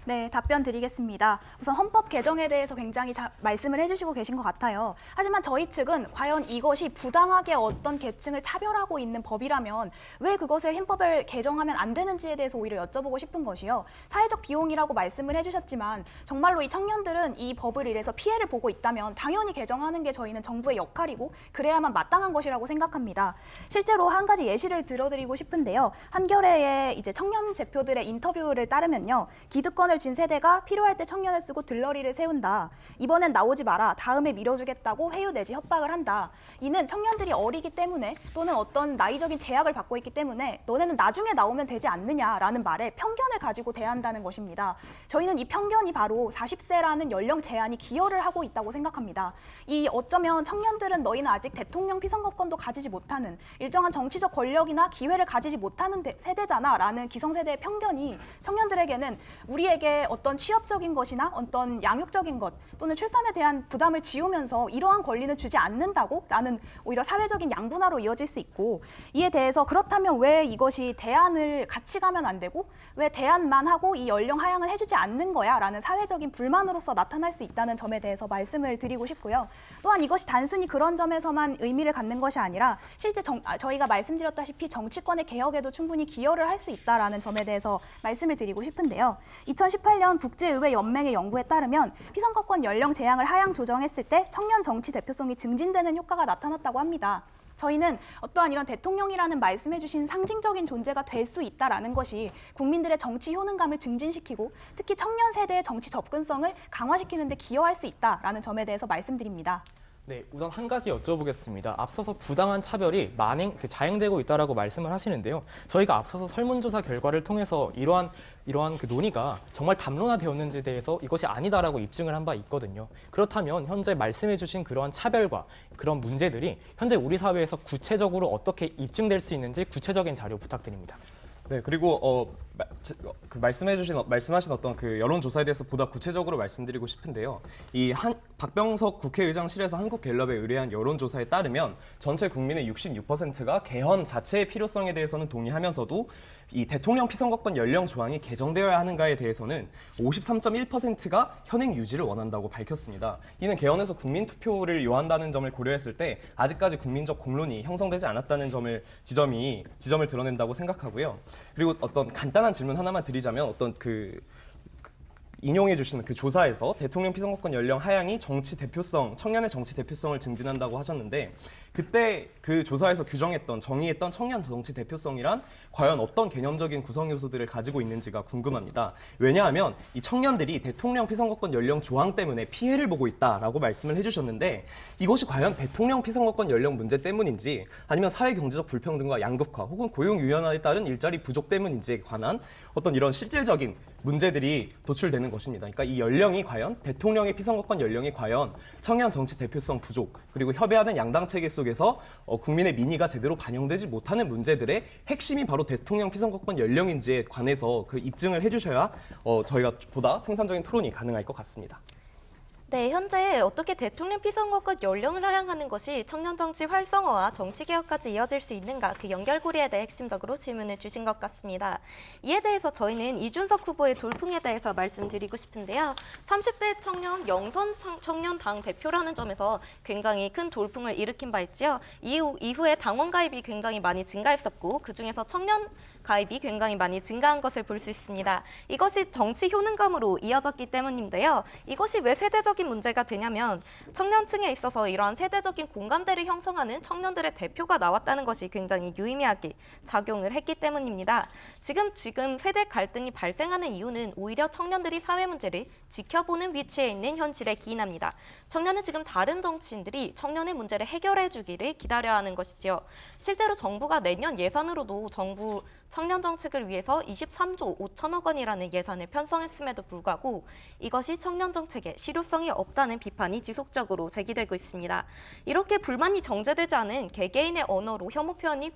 네, 답변 드리겠습니다. 우선 헌법 개정에 대해서 굉장히 말씀을 해주시고 계신 것 같아요. 하지만 저희 측은 과연 이것이 부당하게 어떤 계층을 차별하고 있는 법이라면 왜 그것을 헌법을 개정하면 안 되는지에 대해서 오히려 여쭤보고 싶은 것이요. 사회적 비용이라고 말씀을 해주셨지만 정말로 이 청년들은 이 법을 이래서 피해를 보고 있다면 당연히 개정하는 게 저희는 정부의 역할이고 그래야만 마땅한 것이라고 생각합니다. 실제로 한 가지 예시를 들어드리고 싶은데요. 한겨레의 이제 청년 대표들의 인터뷰를 따르면요. 기득권을 진 세대가 필요할 때 청년을 쓰고 들러리를 세운다. 이번엔 나오지 마라. 다음에 밀어주겠다고 회유 내지 협박을 한다. 이는 청년들이 어리기 때문에 또는 어떤 나이적인 제약을 받고 있기 때문에 너네는 나중에 나오면 되지 않느냐라는 말에 편견을 가지고 대한다는 것입니다. 저희는 이 편견이 바로 40세라는 연령 제한이 기여를 하고 있다고 생각합니다. 이 어쩌면 청년들은 너희는 아직 대통령 피선거권도 가지지 못하는 일정한 정치적 권력이나 기회를 가지지 못하는 세대잖아라는 기성세대의 편견이 청년들에게는 우리에게 어떤 취업적인 것이나 어떤 양육적인 것 또는 출산에 대한 부담을 지우면서 이러한 권리는 주지 않는다고 라는 오히려 사회적인 양분화로 이어질 수 있고 이에 대해서 그렇다면 왜 이것이 대안을 같이 가면 안 되고 왜 대안만 하고 이 연령 하향을 해주지 않는 거야 라는 사회적인 불만으로서 나타날 수 있다는 점에 대해서 말씀을 드리고 싶고요. 또한 이것이 단순히 그런 점에서만 의미를 갖는 것이 아니라 실제 저희가 말씀드렸다시피 정치권의 개혁에도 충분히 기여를 할 수 있다라는 점에 대해서 말씀을 드리고 싶은데요. 2018년 국제의회 연맹의 연구에 따르면 피선거권 연령 제한을 하향 조정했을 때 청년 정치 대표성이 증진되는 효과가 나타났다고 합니다. 저희는 어떠한 이런 대통령이라는 말씀해주신 상징적인 존재가 될 수 있다라는 것이 국민들의 정치 효능감을 증진시키고 특히 청년 세대의 정치 접근성을 강화시키는 데 기여할 수 있다라는 점에 대해서 말씀드립니다. 네, 우선 한 가지 여쭤보겠습니다. 앞서서 부당한 차별이 자행되고 있다라고 말씀을 하시는데요. 저희가 앞서서 설문조사 결과를 통해서 이러한 그 논의가 정말 담론화되었는지에 대해서 이것이 아니다라고 입증을 한 바 있거든요. 그렇다면 현재 말씀해주신 그러한 차별과 그런 문제들이 현재 우리 사회에서 구체적으로 어떻게 입증될 수 있는지 구체적인 자료 부탁드립니다. 네, 그리고 말씀하신 어떤 그 여론조사에 대해서 보다 구체적으로 말씀드리고 싶은데요. 박병석 국회의장실에서 한국갤럽에 의뢰한 여론조사에 따르면 전체 국민의 66%가 개헌 자체의 필요성에 대해서는 동의하면서도 이 대통령 피선거권 연령 조항이 개정되어야 하는가에 대해서는 53.1%가 현행 유지를 원한다고 밝혔습니다. 이는 개헌에서 국민 투표를 요한다는 점을 고려했을 때 아직까지 국민적 공론이 형성되지 않았다는 지점을 드러낸다고 생각하고요. 그리고 어떤 간단한 질문 하나만 드리자면 어떤 인용해 주시는 그 조사에서 대통령 피선거권 연령 하향이 청년의 정치 대표성을 증진한다고 하셨는데 그때 그 조사에서 정의했던 청년 정치 대표성이란 과연 어떤 개념적인 구성 요소들을 가지고 있는지가 궁금합니다. 왜냐하면 이 청년들이 대통령 피선거권 연령 조항 때문에 피해를 보고 있다라고 말씀을 해주셨는데 이것이 과연 대통령 피선거권 연령 문제 때문인지 아니면 사회 경제적 불평등과 양극화 혹은 고용 유연화에 따른 일자리 부족 때문인지에 관한 어떤 이런 실질적인 문제들이 도출되는 것입니다. 그러니까 이 연령이 과연 대통령의 피선거권 연령이 과연 청년 정치 대표성 부족 그리고 협의하는 양당 체계 속에서 국민의 민의가 제대로 반영되지 못하는 문제들의 핵심이 바로 대통령 피선거권 연령인지에 관해서 그 입증을 해주셔야 저희가 보다 생산적인 토론이 가능할 것 같습니다. 네, 현재 어떻게 대통령 피선거권 연령을 하향하는 것이 청년 정치 활성화와 정치 개혁까지 이어질 수 있는가 그 연결고리에 대해 핵심적으로 질문을 주신 것 같습니다. 이에 대해서 저희는 이준석 후보의 돌풍에 대해서 말씀드리고 싶은데요. 30대 청년 영선 청년당 대표라는 점에서 굉장히 큰 돌풍을 일으킨 바 있지요. 이후에 당원 가입이 굉장히 많이 증가했었고 그중에서 청년 가입이 굉장히 많이 증가한 것을 볼 수 있습니다. 이것이 정치 효능감으로 이어졌기 때문인데요. 이것이 왜 세대적인 문제가 되냐면 청년층에 있어서 이러한 세대적인 공감대를 형성하는 청년들의 대표가 나왔다는 것이 굉장히 유의미하게 작용을 했기 때문입니다. 지금 세대 갈등이 발생하는 이유는 오히려 청년들이 사회 문제를 지켜보는 위치에 있는 현실에 기인합니다. 청년은 지금 다른 정치인들이 청년의 문제를 해결해 주기를 기다려야 하는 것이지요. 실제로 정부가 내년 예산으로도 정부 청년 정책을 위해서 23조 5천억 원이라는 예산을 편성했음에도 불구하고 이것이 청년 정책에 실효성이 없다는 비판이 지속적으로 제기되고 있습니다. 이렇게 불만이 정제되지 않은 개개인의 언어로 혐오 표현이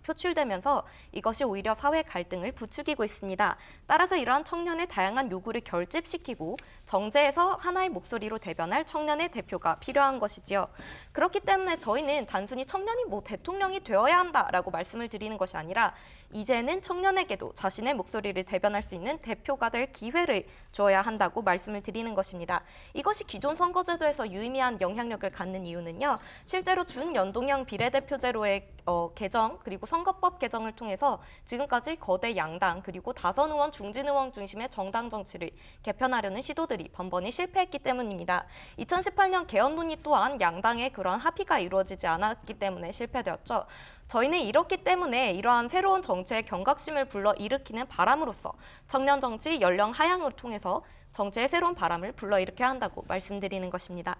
표출되면서 이것이 오히려 사회 갈등을 부추기고 있습니다. 따라서 이러한 청년의 다양한 요구를 결집시키고 정제해서 하나의 목소리로 대변할 청년의 대표가 필요한 것이지요. 그렇기 때문에 저희는 단순히 청년이 대통령이 되어야 한다라고 말씀을 드리는 것이 아니라 이제는 청년에게도 자신의 목소리를 대변할 수 있는 대표가 될 기회를 주어야 한다고 말씀을 드리는 것입니다. 이것이 기존 선거제도에서 유의미한 영향력을 갖는 이유는요. 실제로 준연동형 비례대표제로의 개정 그리고 선거법 개정을 통해서 지금까지 거대 양당 그리고 다선 의원, 중진 의원 중심의 정당 정치를 개편하려는 시도들이 번번이 실패했기 때문입니다. 2018년 개헌 논의 또한 양당의 그러한 합의가 이루어지지 않았기 때문에 실패되었죠. 저희는 이렇기 때문에 이러한 새로운 정치의 경각심을 불러일으키는 바람으로써 청년 정치 연령 하향을 통해서 정치의 새로운 바람을 불러일으켜야 한다고 말씀드리는 것입니다.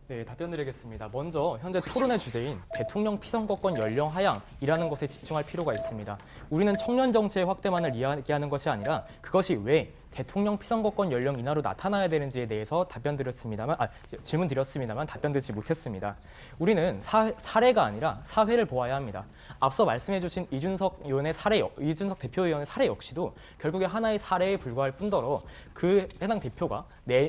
네, 답변 드리겠습니다. 먼저 현재 토론의 주제인 대통령 피선거권 연령 하향이라는 것에 집중할 필요가 있습니다. 우리는 청년 정치의 확대만을 이야기하는 것이 아니라 그것이 왜 대통령 피선거권 연령 인하로 나타나야 되는지에 대해서 질문 드렸습니다만 답변 드리지 못했습니다. 우리는 사례가 아니라 사회를 보아야 합니다. 앞서 말씀해주신 이준석 대표의원의 사례 역시도 결국에 하나의 사례에 불과할 뿐더러 그 해당 대표가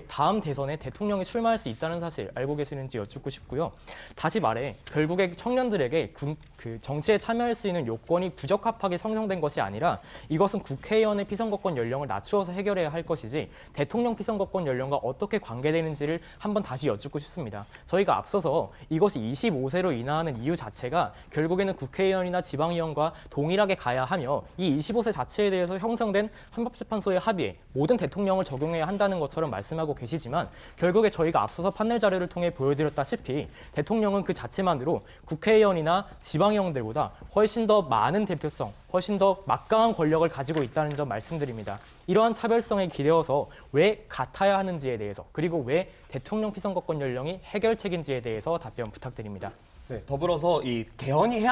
다음 대선에 대통령이 출마할 수 있다는 사실 알고 계시는지 여쭙고 싶고요. 다시 말해 결국에 청년들에게 그 정치에 참여할 수 있는 요건이 부적합하게 형성된 것이 아니라 이것은 국회의원의 피선거권 연령을 낮추어서 해결 해결해야 할 것이지 대통령 피선거권 연령과 어떻게 관계되는지를 한번 다시 여쭙고 싶습니다. 저희가 앞서서 이것이 25세로 인하하는 이유 자체가 결국에는 국회의원이나 지방의원과 동일하게 가야 하며 이 25세 자체에 대해서 형성된 헌법재판소의 합의에 모든 대통령을 적용해야 한다는 것처럼 말씀하고 계시지만 결국에 저희가 앞서서 판넬 자료를 통해 보여드렸다시피 대통령은 그 자체만으로 국회의원이나 지방의원들보다 훨씬 더 많은 대표성, 훨씬 더 막강한 권력을 가지고 있다는 점 말씀드립니다. 이러한 차별성에 기대어서 왜 같아야 하는지에 대해서 그리고 왜 대통령 피선거권 연령이 해결책인지에 대해서 답변 부탁드립니다. 네, 더불어서 이 개헌이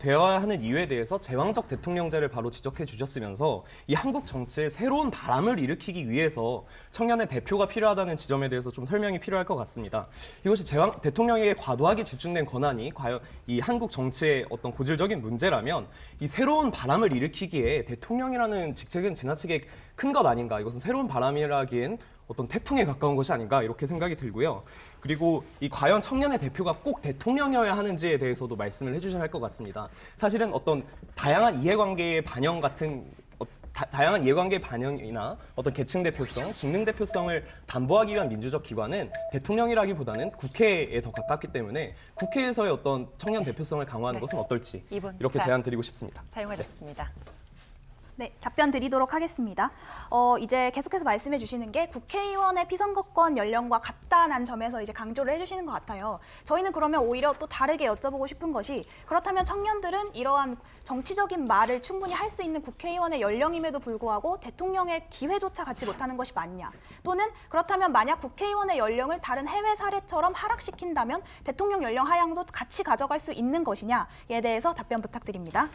되어야 하는 이유에 대해서 제왕적 대통령제를 바로 지적해 주셨으면서 이 한국 정치에 새로운 바람을 일으키기 위해서 청년의 대표가 필요하다는 지점에 대해서 좀 설명이 필요할 것 같습니다. 이것이 대통령에게 과도하게 집중된 권한이 과연 이 한국 정치의 어떤 고질적인 문제라면 이 새로운 바람을 일으키기에 대통령이라는 직책은 지나치게 큰 것 아닌가. 이것은 새로운 바람이라기엔 어떤 태풍에 가까운 것이 아닌가 이렇게 생각이 들고요. 그리고 이 과연 청년의 대표가 꼭 대통령이어야 하는지에 대해서도 말씀을 해주셔야 할 것 같습니다. 사실은 어떤 다양한 이해관계의 반영 같은 다양한 이해관계 반영이나 어떤 계층 대표성, 직능 대표성을 담보하기 위한 민주적 기관은 대통령이라기보다는 국회에 더 가깝기 때문에 국회에서의 어떤 청년 대표성을 강화하는 것은 어떨지 이렇게 제안드리고 싶습니다. 사용하셨습니다. 네, 답변 드리도록 하겠습니다. 이제 계속해서 말씀해 주시는 게 국회의원의 피선거권 연령과 같다는 점에서 이제 강조를 해주시는 것 같아요. 저희는 그러면 오히려 또 다르게 여쭤보고 싶은 것이 그렇다면 청년들은 이러한 정치적인 말을 충분히 할 수 있는 국회의원의 연령임에도 불구하고 대통령의 기회조차 갖지 못하는 것이 맞냐? 또는 그렇다면 만약 국회의원의 연령을 다른 해외 사례처럼 하락시킨다면 대통령 연령 하향도 같이 가져갈 수 있는 것이냐에 대해서 답변 부탁드립니다.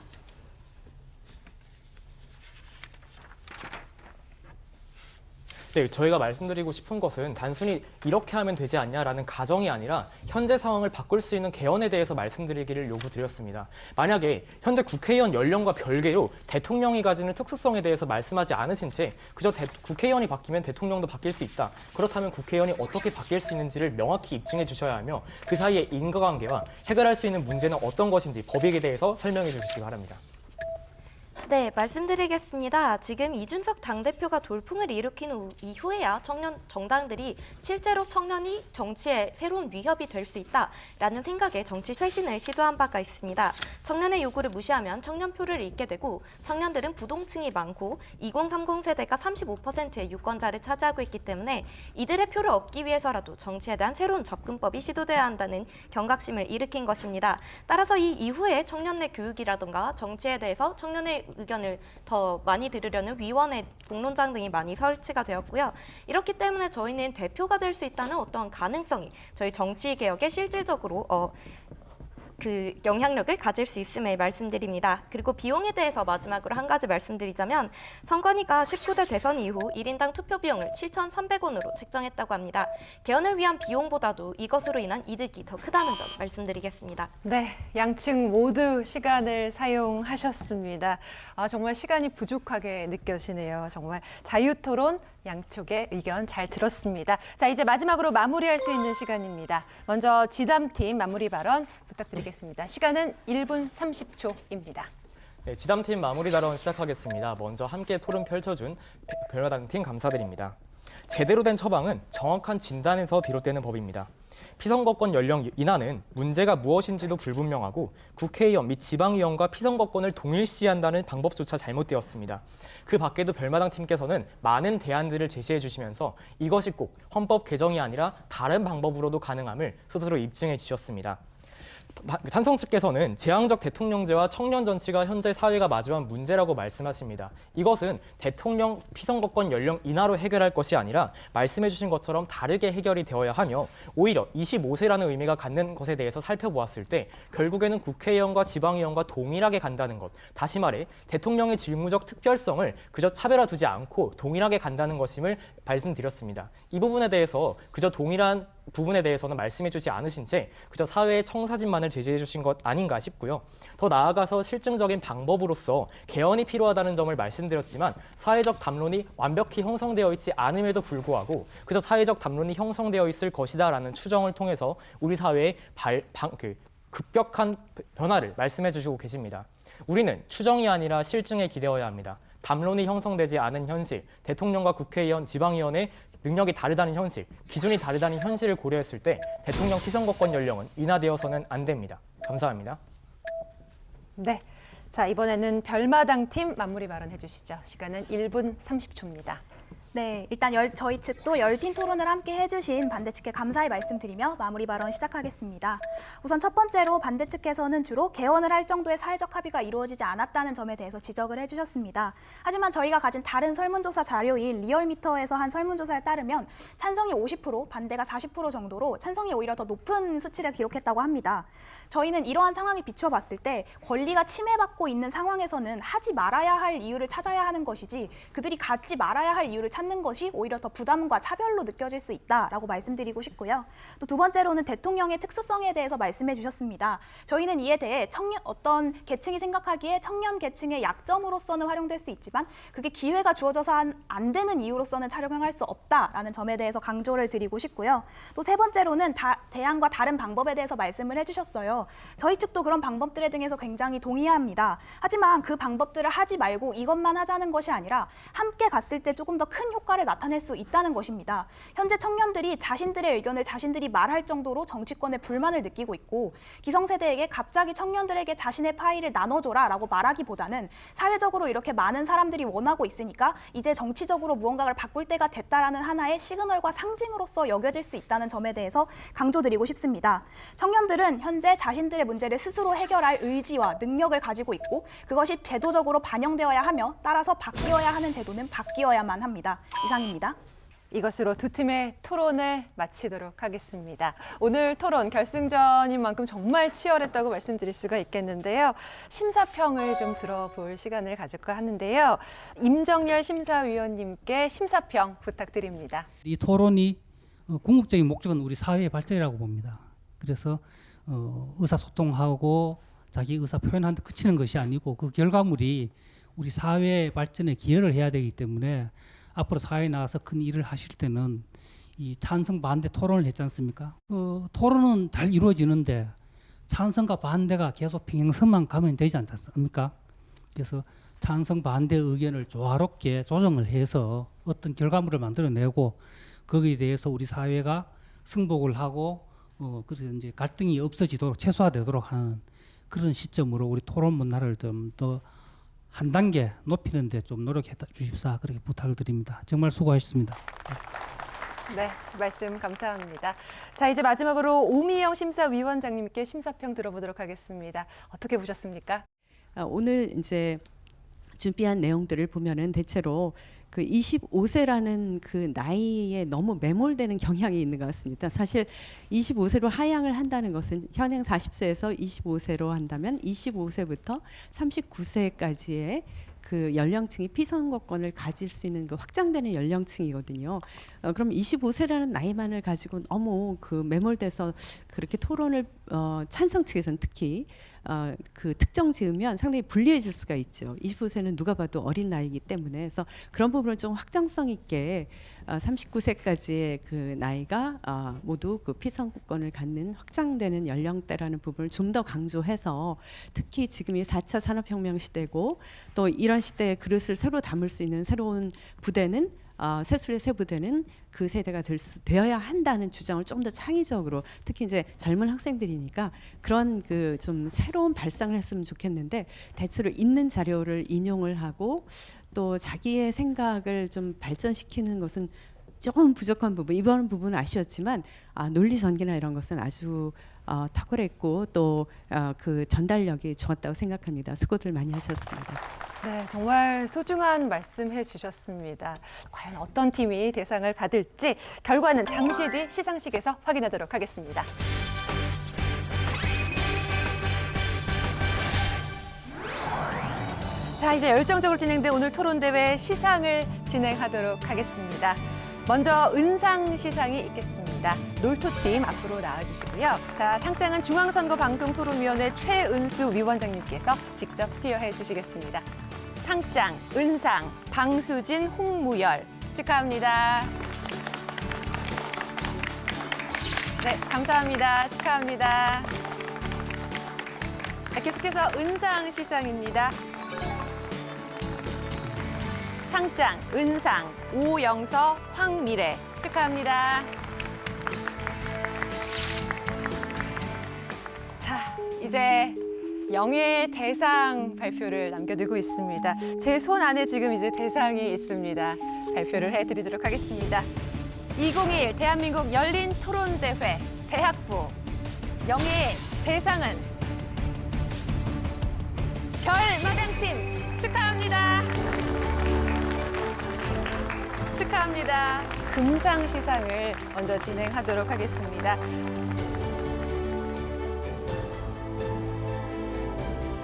네, 저희가 말씀드리고 싶은 것은 단순히 이렇게 하면 되지 않냐라는 가정이 아니라 현재 상황을 바꿀 수 있는 개헌에 대해서 말씀드리기를 요구드렸습니다. 만약에 현재 국회의원 연령과 별개로 대통령이 가지는 특수성에 대해서 말씀하지 않으신 채 그저 국회의원이 바뀌면 대통령도 바뀔 수 있다. 그렇다면 국회의원이 어떻게 바뀔 수 있는지를 명확히 입증해 주셔야 하며 그 사이의 인과관계와 해결할 수 있는 문제는 어떤 것인지 법익에 대해서 설명해 주시기 바랍니다. 네, 말씀드리겠습니다. 지금 이준석 당대표가 돌풍을 일으킨 이후에야 청년 정당들이 실제로 청년이 정치에 새로운 위협이 될 수 있다라는 생각에 정치 쇄신을 시도한 바가 있습니다. 청년의 요구를 무시하면 청년표를 잃게 되고 청년들은 부동층이 많고 2030 세대가 35%의 유권자를 차지하고 있기 때문에 이들의 표를 얻기 위해서라도 정치에 대한 새로운 접근법이 시도돼야 한다는 경각심을 일으킨 것입니다. 따라서 이 이후에 청년 내 교육이라든가 정치에 대해서 청년의 의견을 더 많이 들으려는 위원회, 공론장 등이 많이 설치가 되었고요. 이렇기 때문에 저희는 대표가 될 수 있다는 어떠한 가능성이 저희 정치 개혁에 실질적으로 그 영향력을 가질 수 있음을 말씀드립니다. 그리고 비용에 대해서 마지막으로 한 가지 말씀드리자면 선관위가 19대 대선 이후 1인당 투표 비용을 7,300원으로 책정했다고 합니다. 개헌을 위한 비용보다도 이것으로 인한 이득이 더 크다는 점 말씀드리겠습니다. 네, 양측 모두 시간을 사용하셨습니다. 정말 시간이 부족하게 느껴지네요. 정말 자유토론 양쪽의 의견 잘 들었습니다. 자, 이제 마지막으로 마무리할 수 있는 시간입니다. 먼저 지담팀 마무리 발언 부탁드리겠습니다. 시간은 1분 30초입니다. 네, 지담팀 마무리 발언 시작하겠습니다. 먼저 함께 토론 펼쳐준 별마당팀 감사드립니다. 제대로 된 처방은 정확한 진단에서 비롯되는 법입니다. 피선거권 연령 인하는 문제가 무엇인지도 불분명하고 국회의원 및 지방의원과 피선거권을 동일시한다는 방법조차 잘못되었습니다. 그 밖에도 별마당 팀께서는 많은 대안들을 제시해 주시면서 이것이 꼭 헌법 개정이 아니라 다른 방법으로도 가능함을 스스로 입증해 주셨습니다. 찬성 측께서는 제왕적 대통령제와 청년 정치가 현재 사회가 마주한 문제라고 말씀하십니다. 이것은 대통령 피선거권 연령 인하로 해결할 것이 아니라 말씀해 주신 것처럼 다르게 해결이 되어야 하며 오히려 25세라는 의미가 갖는 것에 대해서 살펴보았을 때 결국에는 국회의원과 지방의원과 동일하게 간다는 것. 다시 말해 대통령의 직무적 특별성을 그저 차별화 두지 않고 동일하게 간다는 것임을 말씀드렸습니다. 이 부분에 대해서 그저 동일한 부분에 대해서는 말씀해 주지 않으신 채 그저 사회의 청사진만을 제시해 주신 것 아닌가 싶고요. 더 나아가서 실증적인 방법으로서 개헌이 필요하다는 점을 말씀드렸지만 사회적 담론이 완벽히 형성되어 있지 않음에도 불구하고 그저 사회적 담론이 형성되어 있을 것이다라는 추정을 통해서 우리 사회의 급격한 변화를 말씀해 주시고 계십니다. 우리는 추정이 아니라 실증에 기대어야 합니다. 담론이 형성되지 않은 현실, 대통령과 국회의원, 지방의원의 능력이 다르다는 현실, 기준이 다르다는 현실을 고려했을 때 대통령 피선거권 연령은 인하되어서는 안 됩니다. 감사합니다. 네. 자, 이번에는 별마당 팀 마무리 발언해 주시죠. 시간은 1분 30초입니다. 네, 일단 저희 측도 열띤 토론을 함께 해주신 반대 측에 감사의 말씀드리며 마무리 발언 시작하겠습니다. 우선 첫 번째로 반대 측에서는 주로 개헌을 할 정도의 사회적 합의가 이루어지지 않았다는 점에 대해서 지적을 해주셨습니다. 하지만 저희가 가진 다른 설문조사 자료인 리얼미터에서 한 설문조사에 따르면 찬성이 50%, 반대가 40% 정도로 찬성이 오히려 더 높은 수치를 기록했다고 합니다. 저희는 이러한 상황에 비춰봤을 때 권리가 침해받고 있는 상황에서는 하지 말아야 할 이유를 찾아야 하는 것이지 그들이 갖지 말아야 할 이유를 찾는 것이 오히려 더 부담과 차별로 느껴질 수 있다라고 말씀드리고 싶고요. 또 두 번째로는 대통령의 특수성에 대해서 말씀해 주셨습니다. 저희는 이에 대해 어떤 계층이 생각하기에 청년 계층의 약점으로서는 활용될 수 있지만 그게 기회가 주어져서 안 되는 이유로서는 활용할 수 없다라는 점에 대해서 강조를 드리고 싶고요. 또 세 번째로는 대안과 다른 방법에 대해서 말씀을 해주셨어요. 저희 측도 그런 방법들에 대해서 굉장히 동의합니다. 하지만 그 방법들을 하지 말고 이것만 하자는 것이 아니라 함께 갔을 때 조금 더 큰 효과를 나타낼 수 있다는 것입니다. 현재 청년들이 자신들의 의견을 자신들이 말할 정도로 정치권에 불만을 느끼고 있고 기성세대에게 갑자기 청년들에게 자신의 파일을 나눠줘라 라고 말하기보다는 사회적으로 이렇게 많은 사람들이 원하고 있으니까 이제 정치적으로 무언가를 바꿀 때가 됐다라는 하나의 시그널과 상징으로서 여겨질 수 있다는 점에 대해서 강조드리고 싶습니다. 청년들은 현재 자신들의 문제를 스스로 해결할 의지와 능력을 가지고 있고 그것이 제도적으로 반영되어야 하며 따라서 바뀌어야 하는 제도는 바뀌어야만 합니다. 이상입니다. 이것으로 두 팀의 토론을 마치도록 하겠습니다. 오늘 토론 결승전인 만큼 정말 치열했다고 말씀드릴 수가 있겠는데요. 심사평을 좀 들어볼 시간을 가질까 하는데요. 임정열 심사위원님께 심사평 부탁드립니다. 이 토론이 궁극적인 목적은 우리 사회의 발전이라고 봅니다. 그래서 의사소통하고 자기 의사 표현하는 데 그치는 것이 아니고 그 결과물이 우리 사회 발전에 기여를 해야 되기 때문에 앞으로 사회에 나가서 큰 일을 하실 때는 이 찬성 반대 토론을 했지 않습니까? 토론은 잘 이루어지는데 찬성과 반대가 계속 평행선만 가면 되지 않지 않습니까? 그래서 찬성 반대 의견을 조화롭게 조정을 해서 어떤 결과물을 만들어내고 거기에 대해서 우리 사회가 승복을 하고 그래서 이제 갈등이 없어지도록 최소화되도록 하는 그런 시점으로 우리 토론 문화를 좀 더 한 단계 높이는 데 좀 노력해 주십사 그렇게 부탁을 드립니다. 정말 수고하셨습니다. 네, 말씀 감사합니다. 자, 이제 마지막으로 오미영 심사위원장님께 심사평 들어보도록 하겠습니다. 어떻게 보셨습니까? 오늘 이제 준비한 내용들을 보면은 대체로 그 25세라는 그 나이에 너무 매몰되는 경향이 있는 것 같습니다. 사실 25세로 하향을 한다는 것은 현행 40세에서 25세로 한다면 25세부터 39세까지의 그 연령층이 피선거권을 가질 수 있는 그 확장되는 연령층이거든요. 그럼 25세라는 나이만을 가지고 너무 그 매몰돼서 그렇게 토론을 찬성 측에서는 특히 그 특정 지으면 상당히 불리해질 수가 있죠. 25세는 누가 봐도 어린 나이이기 때문에 그래서 그런 부분을 좀 확장성 있게 39세까지의 그 나이가 모두 그 피선거권을 갖는 확장되는 연령대라는 부분을 좀 더 강조해서 특히 지금이 4차 산업혁명 시대고 또 이런 시대의 그릇을 새로 담을 수 있는 새로운 부대는 새술의 새 부대는 그 세대가 되어야 한다는 주장을 좀 더 창의적으로 특히 이제 젊은 학생들이니까 그런 그 좀 새로운 발상을 했으면 좋겠는데 대체로 있는 자료를 인용을 하고 또 자기의 생각을 좀 발전시키는 것은 조금 부족한 부분 이번 부분은 아쉬웠지만 논리 전개나 이런 것은 아주 탁월했고 또 그 전달력이 좋았다고 생각합니다. 수고들 많이 하셨습니다. 네, 정말 소중한 말씀해 주셨습니다. 과연 어떤 팀이 대상을 받을지 결과는 잠시 뒤 시상식에서 확인하도록 하겠습니다. 자, 이제 열정적으로 진행된 오늘 토론대회 시상을 진행하도록 하겠습니다. 먼저 은상 시상이 있겠습니다. 놀토팀 앞으로 나와주시고요. 자, 상장은 중앙선거방송토론위원회 최은수 위원장님께서 직접 수여해 주시겠습니다. 상장, 은상, 방수진, 홍무열 축하합니다. 네, 감사합니다. 축하합니다. 자, 계속해서 은상 시상입니다. 상장, 은상, 오영서, 황미래 축하합니다. 자, 이제 영예 대상 발표를 남겨두고 있습니다. 제 손 안에 지금 이제 대상이 있습니다. 발표를 해드리도록 하겠습니다. 2021 대한민국 열린 토론대회 대학부 영예 대상은 별마당팀 축하합니다. 축하합니다. 금상 시상을 먼저 진행하도록 하겠습니다.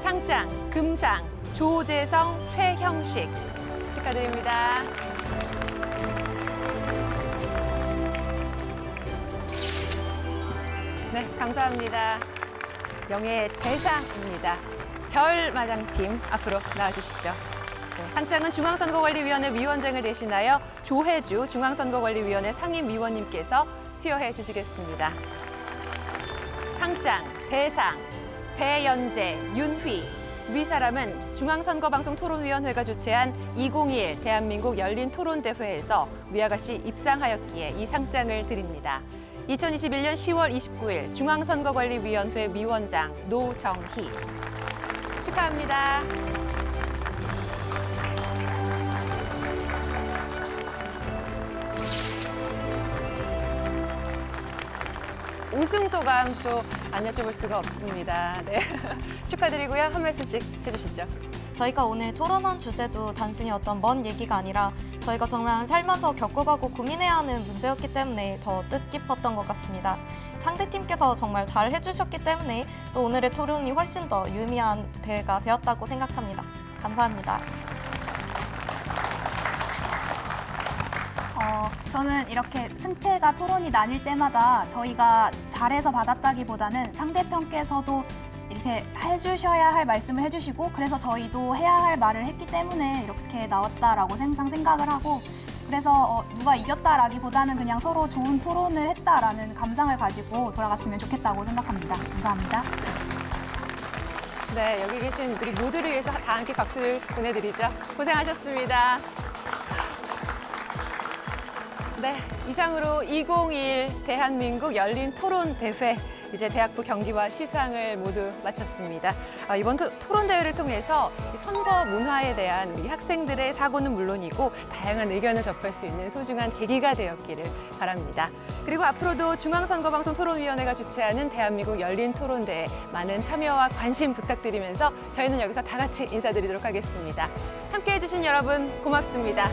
상장, 금상, 조재성, 최형식 축하드립니다. 네, 감사합니다. 영예 대상입니다. 별마당팀 앞으로 나와주시죠. 네, 상장은 중앙선거관리위원회 위원장을 대신하여 조혜주 중앙선거관리위원회 상임위원님께서 수여해 주시겠습니다. 상장, 대상, 배연재, 윤휘, 위 사람은 중앙선거방송토론위원회가 주최한 2021 대한민국 열린 토론대회에서 위와 같이 입상하였기에 이 상장을 드립니다. 2021년 10월 29일 중앙선거관리위원회 위원장 노정희 축하합니다. 우승 소감 또 안 여쭤볼 수가 없습니다. 네. 축하드리고요. 한 말씀씩 해주시죠. 저희가 오늘 토론한 주제도 단순히 어떤 먼 얘기가 아니라 저희가 정말 살면서 겪어가고 고민해야 하는 문제였기 때문에 더 뜻깊었던 것 같습니다. 상대팀께서 정말 잘 해주셨기 때문에 또 오늘의 토론이 훨씬 더 유의미한 대회가 되었다고 생각합니다. 감사합니다. 저는 이렇게 승패가 토론이 나뉠 때마다 저희가 잘해서 받았다기보다는 상대편께서도 이제 해주셔야 할 말씀을 해주시고 그래서 저희도 해야 할 말을 했기 때문에 이렇게 나왔다라고 항상 생각을 하고 그래서 누가 이겼다라기보다는 그냥 서로 좋은 토론을 했다라는 감상을 가지고 돌아갔으면 좋겠다고 생각합니다. 감사합니다. 네, 여기 계신 우리 모두를 위해서 다 함께 박수를 보내드리죠. 고생하셨습니다. 네, 이상으로 2021 대한민국 열린 토론 대회 이제 대학부 경기와 시상을 모두 마쳤습니다. 이번 토론 대회를 통해서 선거 문화에 대한 우리 학생들의 사고는 물론이고 다양한 의견을 접할 수 있는 소중한 계기가 되었기를 바랍니다. 그리고 앞으로도 중앙선거방송토론위원회가 주최하는 대한민국 열린 토론대회 많은 참여와 관심 부탁드리면서 저희는 여기서 다 같이 인사드리도록 하겠습니다. 함께해 주신 여러분 고맙습니다.